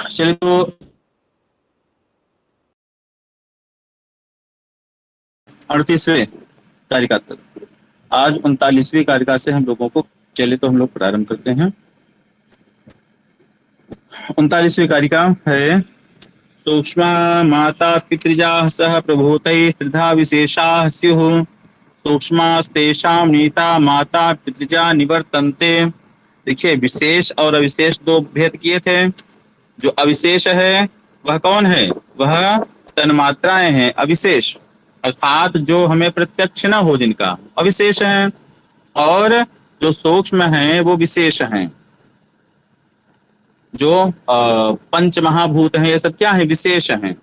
चलिए तो 38वें कारिका तक, आज 39वीं कारिका से हम लोगों को, चलिए तो हम लोग प्रारंभ करते हैं। 39वीं कारिका है सूक्ष्म माता पितृजा सह प्रभूतैः त्रिधा विशेषाः स्युः सूक्ष्मास्तेषां नीता माता पितृजा निवर्तन्ते। देखिए, विशेष और अविशेष दो भेद किए थे। जो अविशेष है वह कौन है? वह तन्मात्राएं हैं। अविशेष अर्थात जो हमें प्रत्यक्ष न हो, जिनका अविशेष है। और जो सूक्ष्म है वो विशेष हैं। जो पंच महाभूत हैं, ये सब क्या है? विशेष हैं।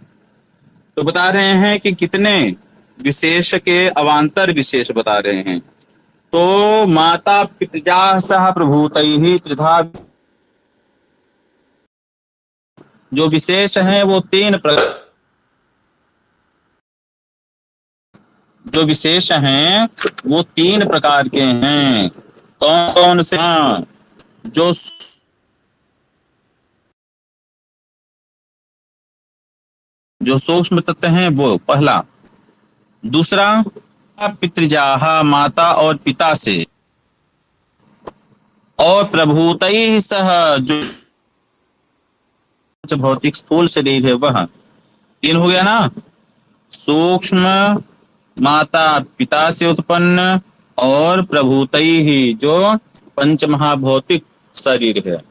तो बता रहे हैं कि कितने विशेष के अवान्तर विशेष बता रहे हैं। तो माता पितृजा सह प्रभूतैः त्रिधा, जो विशेष हैं वो तीन प्रकार, जो विशेष हैं वो तीन प्रकार के हैं। कौन कौन से? जो जो सूक्ष्म तत्व हैं वो पहला। दूसरा, पितृजाहा माता और पिता से, और प्रभूतैः सह जो भौतिक स्थूल शरीर है वह। तीन हो गया ना। सूक्ष्म माता पिता से उत्पन्न और प्रभूतैः जो पंच महाभौतिक शरीर है।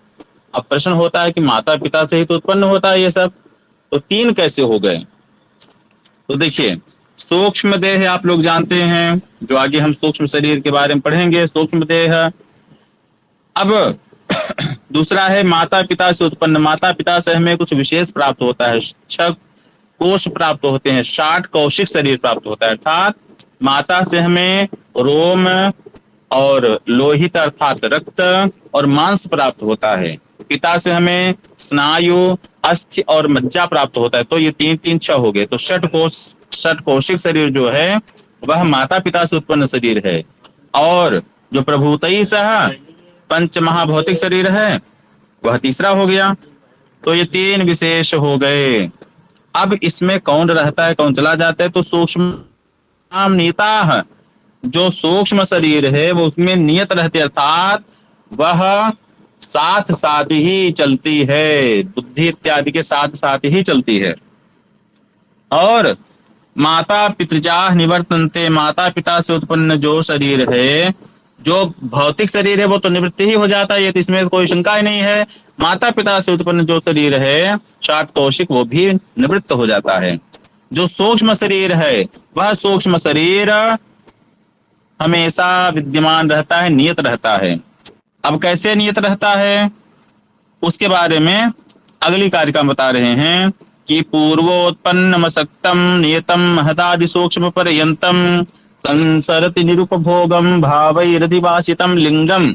अब प्रश्न होता है कि माता पिता से ही तो उत्पन्न होता है ये सब, तो तीन कैसे हो गए? तो देखिए, सूक्ष्म देह आप लोग जानते हैं, जो आगे हम सूक्ष्म शरीर के बारे में पढ़ेंगे, सूक्ष्म देह। अब दूसरा है माता पिता से उत्पन्न। माता पिता से हमें कुछ विशेष प्राप्त होता है, 6 कोश प्राप्त होते हैं, 60 कौशिक शरीर प्राप्त होता है। अर्थात माता से हमें रोम और लोहित अर्थात रक्त और मांस प्राप्त होता है। पिता से हमें स्नायु, अस्थि और मज्जा प्राप्त होता है। तो ये 3 3 6 हो गए। तो 6 कौशिक शरीर जो है वह माता पिता से उत्पन्न शरीर है। और जो प्रभूतैः सह पंच महाभौतिक शरीर है वह तीसरा हो गया। तो ये 3 विशेष हो गए। अब इसमें कौन रहता है, कौन चला जाता है? तो सूक्ष्म नीता, जो सूक्ष्म शरीर है वो उसमें नियत रहती है, अर्थात वह साथ साथ ही चलती है, बुद्धि इत्यादि के साथ साथ ही चलती है। और माता पितृजा निवर्तन्ते, माता पिता से उत्पन्न जो शरीर है, जो भौतिक शरीर है वो तो निवृत्त ही हो जाता है, ये तो इसमें कोई शंका ही नहीं है। माता पिता से उत्पन्न जो शरीर है 60 कौशिक, वो भी निवृत्त हो जाता है। जो सूक्ष्म शरीर है वह सूक्ष्म शरीर हमेशा विद्यमान रहता है, नियत रहता है। अब कैसे नियत रहता है उसके बारे में अगली कारिका बता रहे हैं कि पूर्वोत्पन्नमसक्तम नियतम महदादि सूक्ष्म पर्यंतम संसरति निरुपभोगम भावैरधिवासितम लिंगम।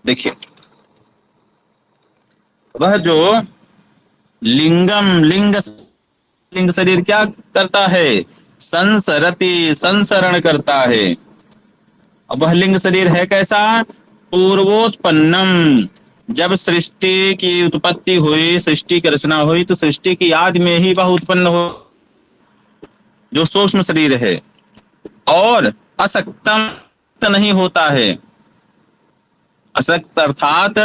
देखिए, वह जो लिंगम, लिंग शरीर क्या करता है? संसरति, संसरण करता है। अब वह लिंग शरीर है कैसा? पूर्वोत्पन्नम, जब सृष्टि की उत्पत्ति हुई, सृष्टि की रचना हुई, तो सृष्टि की याद में ही वह उत्पन्न हो, जो सूक्ष्म शरीर है। और असक्तम नहीं होता है। असक्त अर्थात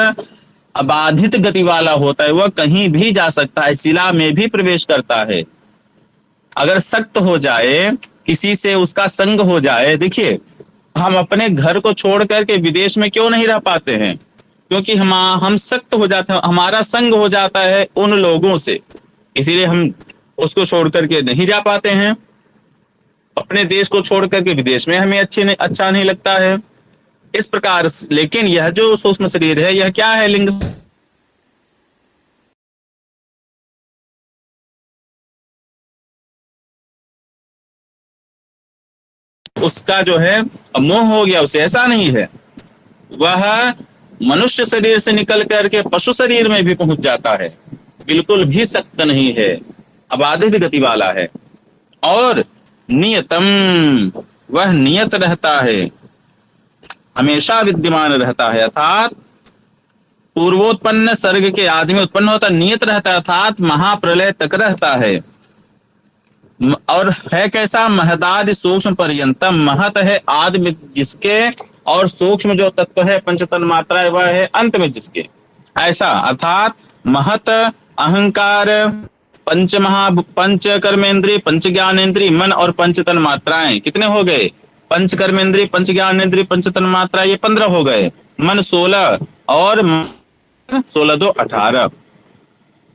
अबाधित गति वाला होता है, वह कहीं भी जा सकता है, शिला में भी प्रवेश करता है। अगर सक्त हो जाए, किसी से उसका संग हो जाए, देखिए हम अपने घर को छोड़ करके विदेश में क्यों नहीं रह पाते हैं? क्योंकि हम सक्त हो जाते हैं, हमारा संग हो जाता है उन लोगों से, इसीलिए हम उसको छोड़ करके नहीं जा पाते हैं। अपने देश को छोड़ करके विदेश में हमें अच्छा नहीं लगता है, इस प्रकार। लेकिन यह जो सूक्ष्म शरीर है यह क्या है? लिंग। उसका जो है मोह हो गया उसे, ऐसा नहीं है। वह मनुष्य शरीर से निकल करके पशु शरीर में भी पहुंच जाता है, बिल्कुल भी सक्त नहीं है, अबाधित गति वाला है। और नियतम, वह नियत रहता है, हमेशा विद्यमान रहता है, अर्थात पूर्वोत्पन्न सर्ग के आदमी उत्पन्न होता, नियत रहता अर्थात महाप्रलय तक रहता है। और है कैसा, महदादि सूक्ष्म पर्यंतम, महत है आदि जिसके, और सूक्ष्म जो तत्व है पंचतन मात्रा है वह है अंत में जिसके। ऐसा अर्थात महत अहंकार पंच कर्मेंद्रिय पंच ज्ञानेन्द्रिय मन और पंचतन मात्राएं कितने हो गए, पंच कर्मेंद्रिय पंच ज्ञानेन्द्रिय पंचतन मात्रा ये 15 हो गए, मन 16 और 16 दो 18।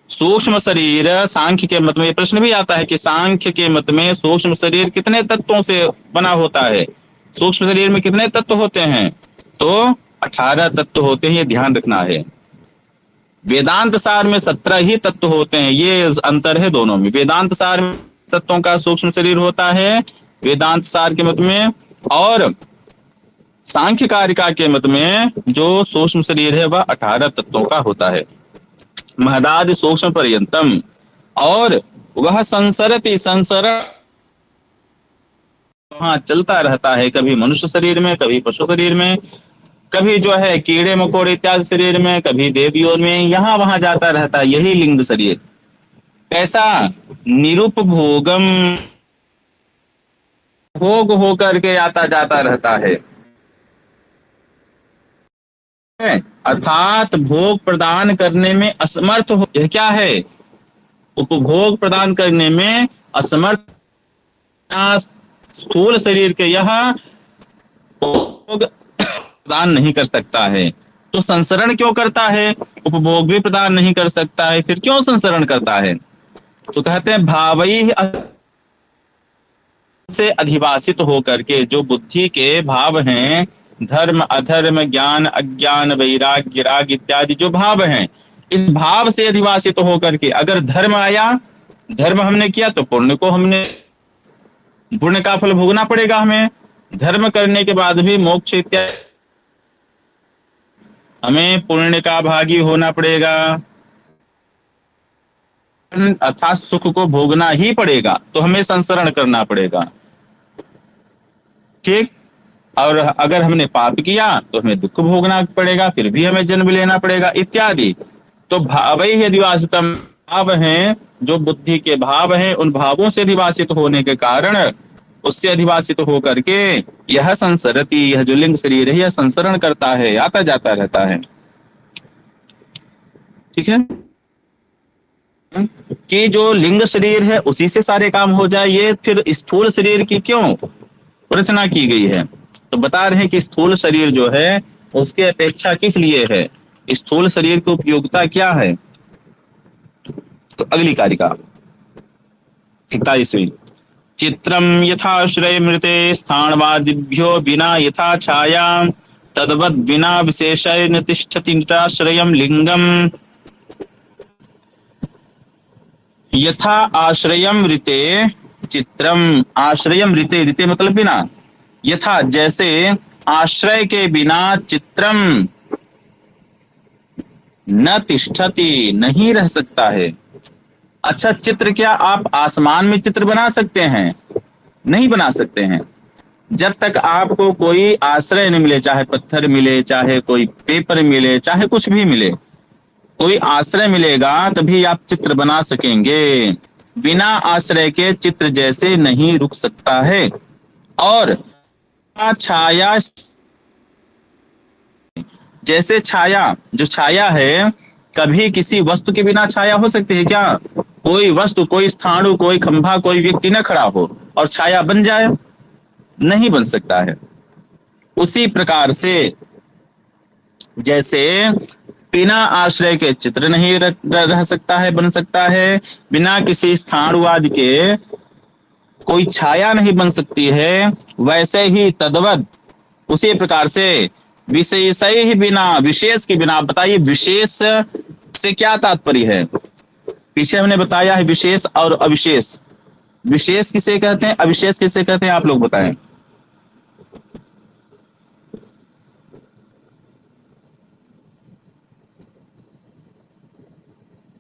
सूक्ष्म शरीर सांख्य के मत में, प्रश्न भी आता है कि सांख्य के मत में सूक्ष्म शरीर कितने तत्वों से बना होता है, सूक्ष्म शरीर में कितने तत्व होते हैं, तो 18 तत्व होते हैं, ये ध्यान रखना है। वेदांत सार में 17 ही तत्व होते हैं, ये अंतर है दोनों में। वेदांत सार में तत्वों का सूक्ष्म शरीर होता है वेदांत सार के मत में, और सांख्य कारिका के मत में जो सूक्ष्म शरीर है वह 18 तत्वों का होता है, महदादि सूक्ष्म पर्यंतम। और वह संसरति, संसरण वहां चलता रहता है, कभी मनुष्य शरीर में, कभी पशु शरीर में, कभी जो है कीड़े मकोड़े इत्यादि शरीर में, कभी देवियों में, यहाँ वहां जाता रहता है, यही लिंग शरीर। कैसा, निरुपभोगम, भोग होकर के आता जाता रहता है, अर्थात भोग प्रदान करने में असमर्थ हो। यह क्या है, उपभोग प्रदान करने में असमर्थ, स्थूल शरीर के यह भोग प्रदान नहीं कर सकता है। तो संसरण क्यों करता है, उपभोग भी प्रदान नहीं कर सकता है, फिर क्यों संसरण करता है, तो कहते हैं भावई से अधिवासित होकर के, जो बुद्धि के भाव हैं, धर्म अधर्म ज्ञान अज्ञान वैराग्य राग इत्यादि जो भाव हैं, इस भाव से अधिवासित होकर के, अगर धर्म आया, धर्म हमने किया तो पुण्य को हमने, पुण्य का फल भोगना पड़ेगा हमें, धर्म करने के बाद भी मोक्ष इत्यादि हमें पुण्य का भागी होना पड़ेगा, अर्थात सुख को भोगना ही पड़ेगा, तो हमें संसरण करना पड़ेगा, ठीक। और अगर हमने पाप किया तो हमें दुख भोगना पड़ेगा, फिर भी हमें जन्म लेना पड़ेगा इत्यादि। तो भावई अधिवासितम, भाव हैं जो बुद्धि के भाव हैं, उन भावों से अधिवासित होने के कारण, उससे अधिवासित होकर के यह संसरति, यह जो लिंग शरीर है यह संसरण करता है, आता जाता रहता है, ठीक है। कि जो लिंग शरीर है उसी से सारे काम हो जाए, ये फिर स्थूल शरीर की क्यों रचना की गई है, तो बता रहे हैं कि स्थूल शरीर जो है उसके अपेक्षा किस लिए है, स्थूल शरीर की उपयोगिता क्या है। तो अगली कारिका 41वीं, चित्रम यथाश्रय मृते स्थानवादिभ्यो विना यथा छाया तद्वद विना विशेषेण तिष्ठति निराश्रयम लिंगम, यथा आश्रयम ऋते चित्रम, आश्रयम ऋते, ऋते मतलब बिना, यथा जैसे, आश्रय के बिना चित्रम न तिष्ठति नहीं रह सकता है। अच्छा, चित्र क्या आप आसमान में चित्र बना सकते हैं, नहीं बना सकते हैं, जब तक आपको कोई आश्रय नहीं मिले, चाहे पत्थर मिले, चाहे कोई पेपर मिले, चाहे कुछ भी मिले, कोई आश्रय मिलेगा तभी आप चित्र बना सकेंगे, बिना आश्रय के चित्र जैसे नहीं रुक सकता है। और छाया, जैसे छाया, जो छाया है, कभी किसी वस्तु के बिना छाया हो सकती है क्या, कोई वस्तु, कोई स्थाणु, कोई खंभा, कोई व्यक्ति न खड़ा हो और छाया बन जाए, नहीं बन सकता है। उसी प्रकार से जैसे बिना आश्रय के चित्र नहीं रह सकता है, बन सकता है, बिना किसी स्थाणुवाद के कोई छाया नहीं बन सकती है, वैसे ही तद्वत, उसी प्रकार से विशेष ही बिना, विशेष के बिना, बताइए विशेष से क्या तात्पर्य है, पीछे हमने बताया है विशेष और अविशेष, विशेष किसे कहते हैं, अविशेष किसे कहते हैं, आप लोग बताएं।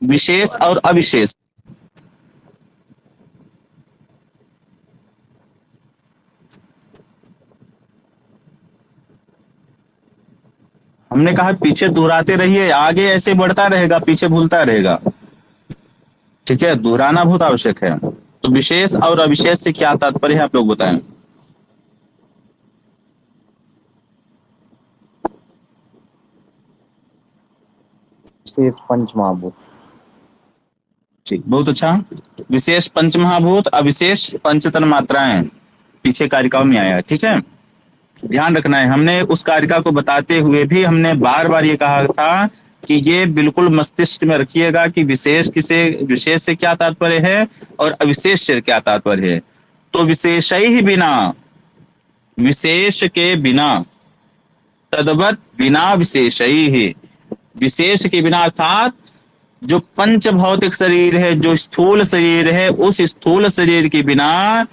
विशेष और अविशेष, हमने हमने कहा पीछे दोहराते रहिए, आगे ऐसे बढ़ता रहेगा, पीछे भूलता रहेगा। ठीक है, दोहराना बहुत आवश्यक है। तो विशेष और अविशेष से क्या तात्पर्य है, आप लोग बताएं। विशेष पंच महाभूत। ठीक, बहुत अच्छा। विशेष पंच महाभूत, अविशेष पंचतन मात्राएं, पीछे कारिकाओं में आया। ठीक है, ध्यान रखना है। हमने उस कारिका को बताते हुए भी हमने बार बार ये कहा था कि ये बिल्कुल मस्तिष्क में रखिएगा कि विशेष विशेष से क्या तात्पर्य है और अविशेष से क्या तात्पर्य है। तो विशेष ही बिना, विशेष के बिना, तद्वत बिना विशेष ही, विशेष के बिना अर्थात जो पंच भौतिक शरीर है, जो स्थूल शरीर है, उस स्थूल शरीर के बिना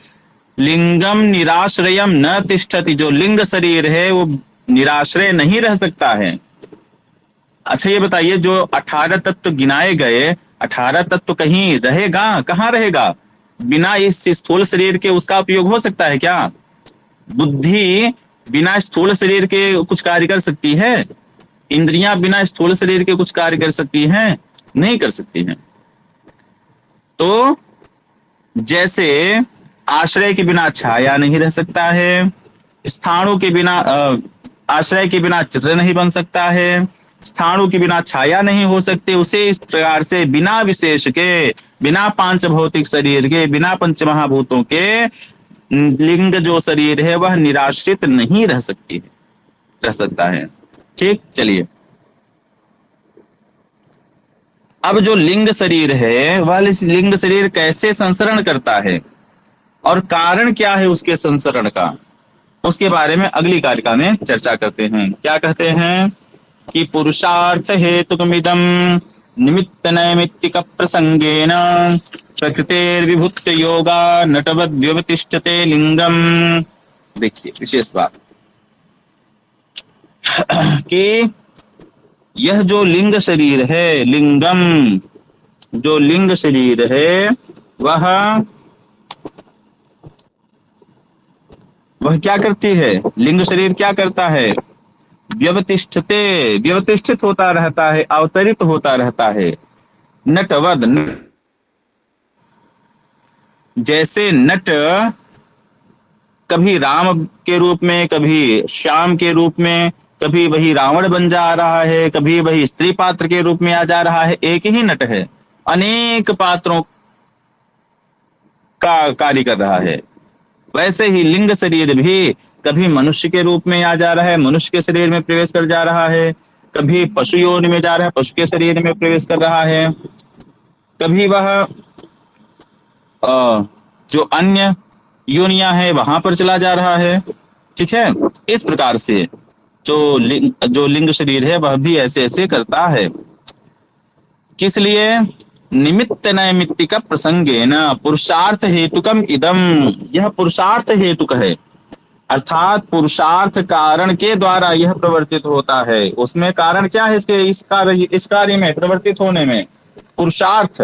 लिंगम निराश्रयम न तिष्ठति, जो लिंग शरीर है वो निराश्रय नहीं रह सकता है। अच्छा ये बताइए, जो 18 तत्व गिनाए गए, 18 तत्व कहीं रहेगा, कहाँ रहेगा? बिना इस स्थूल शरीर के उसका उपयोग हो सकता है क्या? बुद्धि बिना स्थूल शरीर के कुछ कार्य कर सकती है? इंद्रियां बिना स्थूल शरीर के कुछ कार्य कर सकती हैं? नहीं कर सकती हैं। तो जैसे आश्रय के बिना छाया नहीं रह सकता है, स्थाणु के बिना आश्रय के बिना चित्र नहीं बन सकता है, स्थाणु के बिना छाया नहीं हो सकते, उसे इस प्रकार से बिना विशेष के, बिना पांच भौतिक शरीर के, बिना पंच महाभूतों के लिंग जो शरीर है वह निराश्रित नहीं रह सकता है। ठीक, चलिए अब जो लिंग शरीर है वह लिंग शरीर कैसे संसरण करता है और कारण क्या है उसके संसरण का, उसके बारे में अगली कारिका में चर्चा करते हैं। क्या कहते हैं कि पुरुषार्थ हेतुकमिदं निमित्त नैमित्तिक प्रसंगेन प्रकृतेर्विभूत योगा नटवद् व्यवतिष्ठते लिंगम। देखिए विशेष बात कि यह जो लिंग शरीर है, लिंगम, जो लिंग शरीर है वह क्या करती है? लिंग शरीर क्या करता है? व्यवतिष्ठते, व्यवतिष्ठित होता रहता है, अवतरित होता रहता है। नटवद, जैसे नट कभी राम के रूप में, कभी श्याम के रूप में, कभी वही रावण बन जा रहा है, कभी वही स्त्री पात्र के रूप में आ जा रहा है। एक ही नट है, अनेक पात्रों का कार्य कर रहा है। वैसे ही लिंग शरीर भी कभी मनुष्य के रूप में आ जा रहा है, मनुष्य के शरीर में प्रवेश कर जा रहा है, कभी पशु योनि में जा रहा है, पशु के शरीर में प्रवेश कर रहा है, कभी वह जो अन्य योनियां है वहां पर चला जा रहा है। ठीक है, इस प्रकार से जो लिंग शरीर है वह भी ऐसे ऐसे करता है। किस लिए? निमित्त नैमित्तिक प्रसंगेन पुरुषार्थ हेतुकम इदम, यह पुरुषार्थ हेतुक है, अर्थात पुरुषार्थ कारण के द्वारा यह प्रवर्तित होता है। उसमें कारण क्या है इसके, इस कार्य में प्रवर्तित होने में? पुरुषार्थ,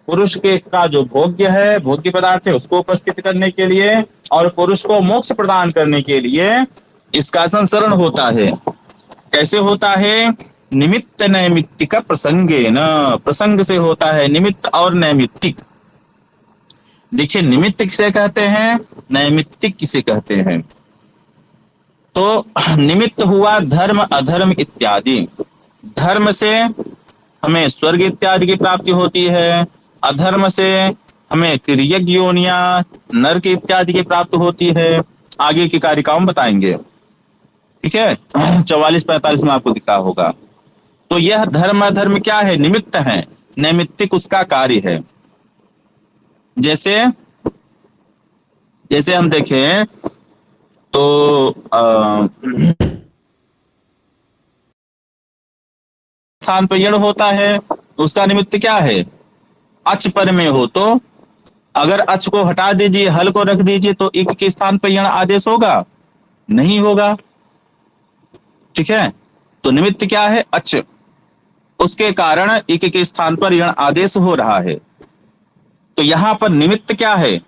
पुरुष के का जो भोग्य है, भोग्य पदार्थ है, उसको उपस्थित करने के लिए और पुरुष को मोक्ष प्रदान करने के लिए इसका संसरण होता है। कैसे होता है? निमित्त नैमित्तिक प्रसंगेन, प्रसंग से होता है, निमित्त और नैमित्तिक। देखिए निमित्त किसे कहते हैं, नैमित्तिक किसे कहते हैं? तो निमित्त हुआ धर्म अधर्म इत्यादि। धर्म से हमें स्वर्ग इत्यादि की प्राप्ति होती है, अधर्म से हमें तिर्यक योनियां, नरक इत्यादि की प्राप्ति होती है। आगे की कारिकाओं बताएंगे। ठीक है, 44-45 में आपको दिखा होगा। तो यह धर्म अधर्म क्या है? निमित्त है, नैमित्तिक उसका कार्य है। जैसे हम देखें तो स्थान पर यण होता है, उसका निमित्त क्या है? अच पर में हो तो अगर अच को हटा दीजिए, हल को रख दीजिए तो इक के स्थान पर यण आदेश होगा? नहीं होगा। ठीक है, तो निमित्त क्या है? अच, उसके कारण इक के स्थान पर यण आदेश हो रहा है। तो यहां पर निमित्त क्या है?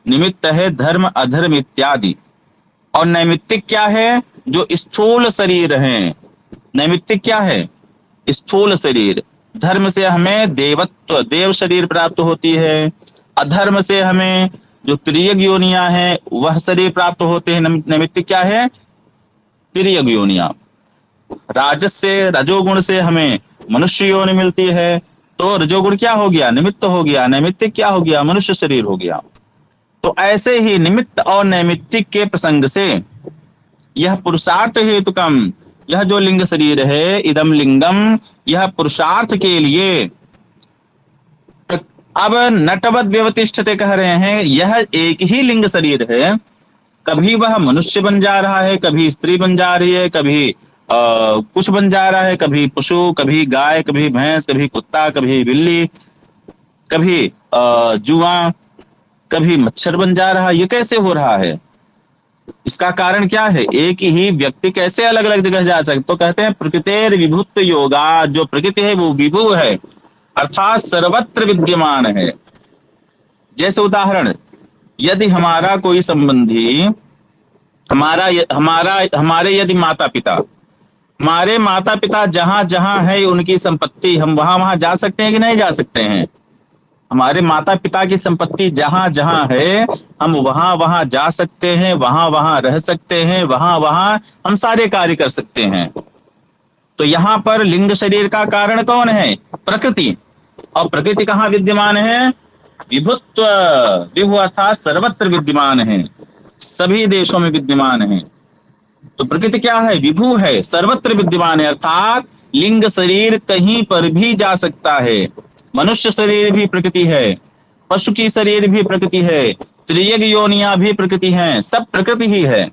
निमित्त है धर्म अधर्म इत्यादि। और नैमित्तिक क्या है? जो स्थूल शरीर हैं, नैमित्तिक क्या है? स्थूल शरीर। धर्म से हमें देवत्व, देव शरीर प्राप्त होती है। अधर्म से हमें जो त्रियग योनियां हैं वह शरीर प्राप्त होते हैं। नैमित्तिक क्या है? त्रियग योनियां। राजस से, रजोगुण से हमें मनुष्य योनि मिलती है। तो रजोगुण क्या हो गया? निमित्त हो गया। नैमित्तिक क्या हो गया? मनुष्य शरीर हो गया। तो ऐसे ही निमित्त और नैमित्तिक के प्रसंग से यह पुरुषार्थ हेतुकम, यह जो लिंग शरीर है, इदम लिंगम, यह पुरुषार्थ के लिए। अब नटवत व्यवतिष्ठते कह रहे हैं, यह एक ही लिंग शरीर है। कभी वह मनुष्य बन जा रहा है, कभी स्त्री बन जा रही है, कभी कुछ बन जा रहा है, कभी पशु, कभी गाय, कभी भैंस, कभी कुत्ता, कभी बिल्ली, कभी जुआ, कभी मच्छर बन जा रहा है। ये कैसे हो रहा है? इसका कारण क्या है? एक ही व्यक्ति कैसे अलग अलग जगह जा सकते? तो कहते हैं प्रकृतेर विभुत्व योगा, जो प्रकृति है वो विभु है, अर्थात सर्वत्र विद्यमान है। जैसे उदाहरण, यदि हमारा कोई संबंधी, हमारा हमारा हमारे यदि माता पिता, हमारे माता पिता जहां जहां है उनकी संपत्ति, हम वहां वहां जा सकते हैं कि नहीं जा सकते हैं? हमारे माता पिता की संपत्ति जहां जहां है हम वहां वहां जा सकते हैं, वहां वहां रह सकते हैं, वहां वहां हम सारे कार्य कर सकते हैं। तो यहाँ पर लिंग शरीर का कारण कौन है? प्रकृति। और प्रकृति कहाँ विद्यमान है? विभुत्व, विभु अर्थात सर्वत्र विद्यमान है, सभी देशों में विद्यमान है। तो प्रकृति क्या है? विभु है, सर्वत्र विद्यमान है, अर्थात लिंग शरीर कहीं पर भी जा सकता है। मनुष्य शरीर भी प्रकृति है, पशु की शरीर भी प्रकृति है, त्रियग योनियां भी प्रकृति हैं, सब प्रकृति ही है।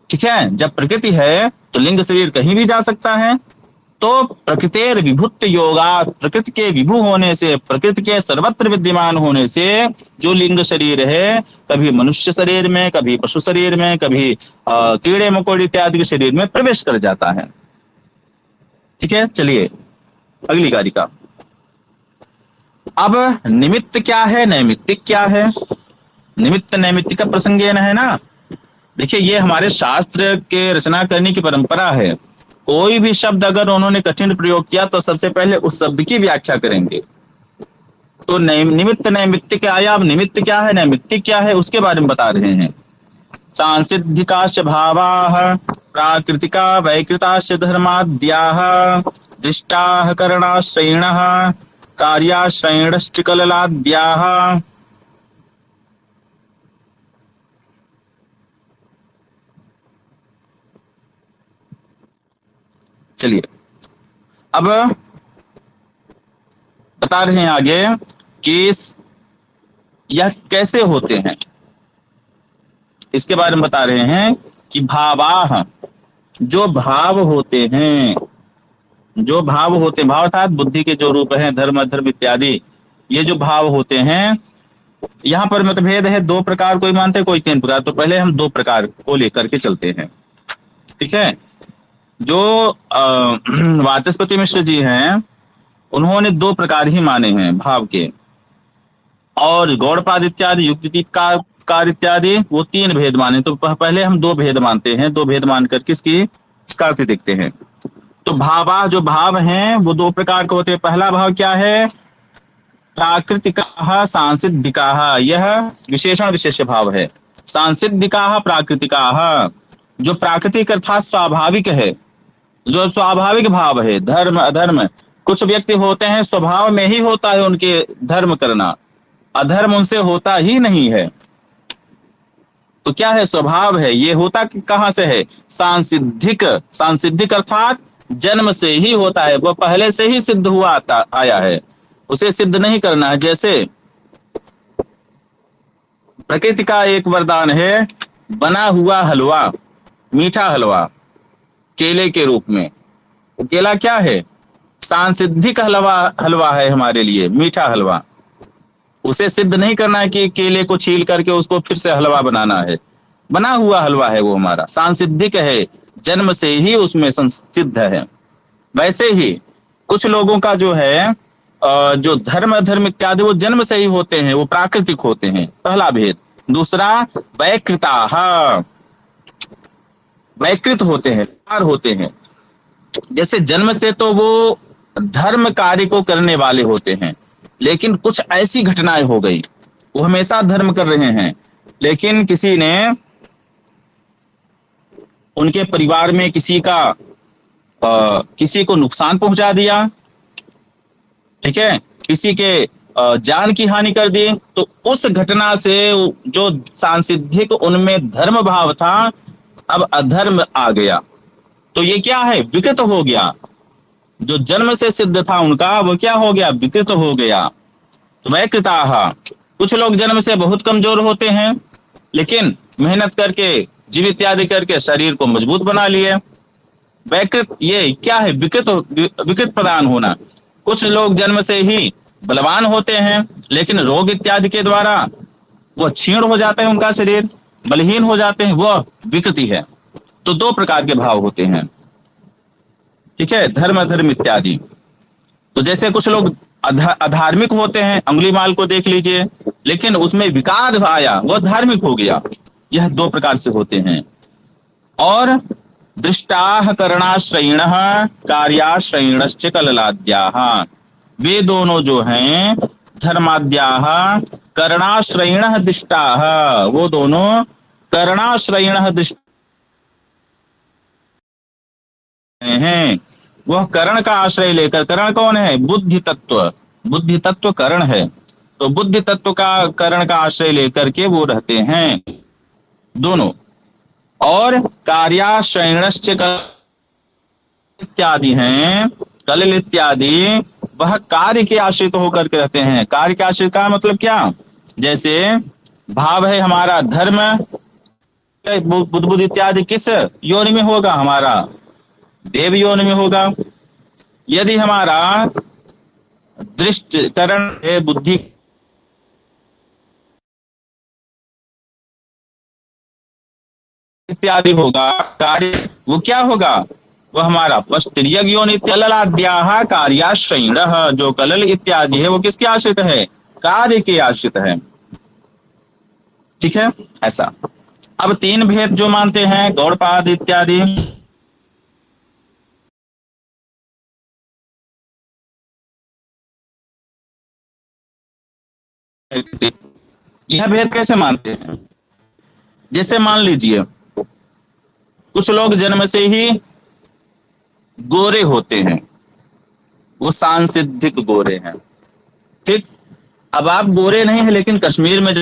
ठीक है, जब प्रकृति है तो लिंग शरीर कहीं भी जा सकता है। तो प्रकृतेर विभुत्व योगा, प्रकृति के विभु होने से, प्रकृति के सर्वत्र विद्यमान होने से जो लिंग शरीर है, कभी मनुष्य शरीर में, कभी पशु शरीर में, कभी कीड़े मकोड़े इत्यादि के शरीर में प्रवेश कर जाता है। ठीक है, चलिए अगली कारिका। अब निमित्त क्या है, नैमित्तिक क्या है? निमित्त नैमित्तिक का प्रसंगेन है ना। देखिए, ये हमारे शास्त्र के रचना करने की परंपरा है। कोई भी शब्द अगर उन्होंने कठिन प्रयोग किया तो सबसे पहले उस शब्द की व्याख्या करेंगे। तो निमित्त नैमित्तिक आया। अब निमित्त क्या है, नैमित्तिक क्या है, उसके बारे में बता रहे हैं। सांसिद्धिकाश्च भावाः प्राकृतिका वैकृताश्च धर्माद्याः दृष्टाः करणाश्रयिणः कार्याश्रयिणश्च कललाद्याः। चलिए अब बता रहे हैं आगे कि यह कैसे होते हैं, इसके बारे में बता रहे हैं कि भावाः, जो भाव होते हैं, जो भाव होते हैं, भाव अर्थात बुद्धि के जो रूप हैं, धर्म अधर्म इत्यादि, ये जो भाव होते हैं, यहाँ पर मतभेद है। दो प्रकार कोई मानते हैं, कोई तीन प्रकार। तो पहले हम दो प्रकार को लेकर के चलते हैं। ठीक है, जो वाचस्पति मिश्र जी हैं उन्होंने दो प्रकार ही माने हैं भाव के, और गौड़पाद इत्यादि, युक्तिकार इत्यादि वो तीन भेद माने। तो पहले हम दो भेद मानते हैं, दो भेद मानकर किसकी इसका अर्थ देखते हैं। तो भावा, जो भाव हैं वो दो प्रकार के होते हैं। पहला भाव क्या है? प्राकृतिकाः सांसिद्धिकाः, यह विशेषण विशेष्य भाव है। सांसिद्धिकाः प्राकृतिकाः, जो प्राकृतिक अर्थात स्वाभाविक है, जो स्वाभाविक भाव है, धर्म अधर्म। कुछ व्यक्ति होते हैं स्वभाव में ही होता है उनके धर्म करना, अधर्म उनसे होता ही नहीं है। तो क्या है? स्वभाव है। ये होता कहां से है? सांसिद्धिक। सांसिद्धिक अर्थात जन्म से ही होता है, वो पहले से ही सिद्ध हुआ आया है, उसे सिद्ध नहीं करना है। जैसे प्रकृति का एक वरदान है बना हुआ हलवा, मीठा हलवा केले के रूप में। केला क्या है? सांसिद्धिक हलवा है हमारे लिए, मीठा हलवा। उसे सिद्ध नहीं करना है कि केले को छील करके उसको फिर से हलवा बनाना है, बना हुआ हलवा है वो हमारा, सांसिद्धिक है, जन्म से ही उसमें संसिद्ध है। वैसे ही कुछ लोगों का जो है जो धर्म अधर्म इत्यादि वो जन्म से ही होते हैं, वो प्राकृतिक होते हैं, पहला भेद। दूसरा वैकृताः, वैकृत होते हैं, होते हैं। जैसे जन्म से तो वो धर्म कार्य को करने वाले होते हैं, लेकिन कुछ ऐसी घटनाएं हो गई, वो हमेशा धर्म कर रहे हैं, लेकिन किसी ने उनके परिवार में किसी को नुकसान पहुंचा दिया, ठीक है, किसी के जान की हानि कर दी, तो उस घटना से जो सांसिधिक उनमें धर्म भाव था, अब अधर्म आ गया, तो ये क्या है, विकृत हो गया। जो जन्म से सिद्ध था उनका, वो क्या हो गया, विकृत हो गया। तो वैकृताः, कुछ लोग जन्म से बहुत कमजोर होते हैं, लेकिन मेहनत करके, जीव इत्यादि करके शरीर को मजबूत बना लिए। वैकृत ये क्या है, विकृत प्रदान होना। कुछ लोग जन्म से ही बलवान होते हैं, लेकिन रोग इत्यादि के द्वारा वह क्षीण हो जाते हैं, उनका शरीर बलहीन हो जाते हैं, वह विकृति है। तो दो प्रकार के भाव होते हैं, ठीक है, धर्म अधर्म इत्यादि। तो जैसे कुछ लोग अधार्मिक होते हैं, अंगुलीमाल को देख लीजिए, लेकिन उसमें विकार आया, वह धार्मिक हो गया। यह दो प्रकार से होते हैं। और दृष्टाः करणाश्रयिणः कार्याश्रयिणश्च कललाद्याः, वे दोनों जो हैं धर्माद्याः करणाश्रयिणः दृष्टाः, वो दोनों करणाश्रयिणः दृष्ट हैं। वह करण का आश्रय लेकर, करण कौन है, बुद्धि तत्व, बुद्धि तत्व करण है, तो बुद्धि तत्व का करण का आश्रय लेकर के वो रहते हैं दोनों। और कार्याश्रयणश्च इत्यादि हैं, कलिल इत्यादि, वह कार्य के आश्रित होकर के रहते हैं। कार्य के आश्रित का मतलब क्या, जैसे भाव है हमारा धर्म, बुद्ध इत्यादि किस योनि में होगा, हमारा देव योनि में होगा। यदि हमारा दृष्ट करण है, बुद्धि इत्यादि होगा, कार्य वो क्या होगा, वो हमारा पश्चिम योनि कललाद्याः कार्याश्रयिणः, जो कलल इत्यादि है वो किसके आश्रित है, कार्य के आश्रित है, ठीक है, ऐसा। अब तीन भेद जो मानते हैं गौड़पाद इत्यादि, यह भेद कैसे मानते हैं, जैसे मान लीजिए कुछ लोग जन्म से ही गोरे होते हैं, वो सांसिधिक गोरे हैं, ठीक। अब आप गोरे नहीं है, लेकिन कश्मीर में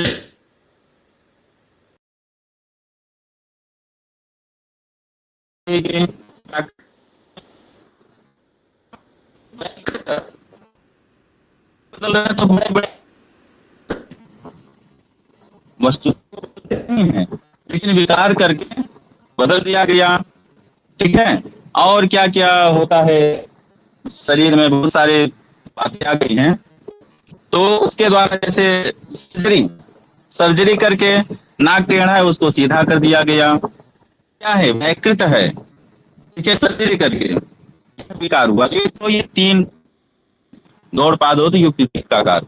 बदल रहे तो बड़े बड़े वस्तु नहीं है, लेकिन विकार करके बदल दिया गया, ठीक है। और क्या क्या होता है, शरीर में बहुत सारे बातें आ गई हैं, तो उसके द्वारा जैसे सर्जरी करके नाक टेढ़ा है उसको सीधा कर दिया गया, क्या है, वैकृत है, ठीक है, सर्जरी करके विकार हुआ। तो ये तीन गौड़पाद हो, तो युक्ति का कार।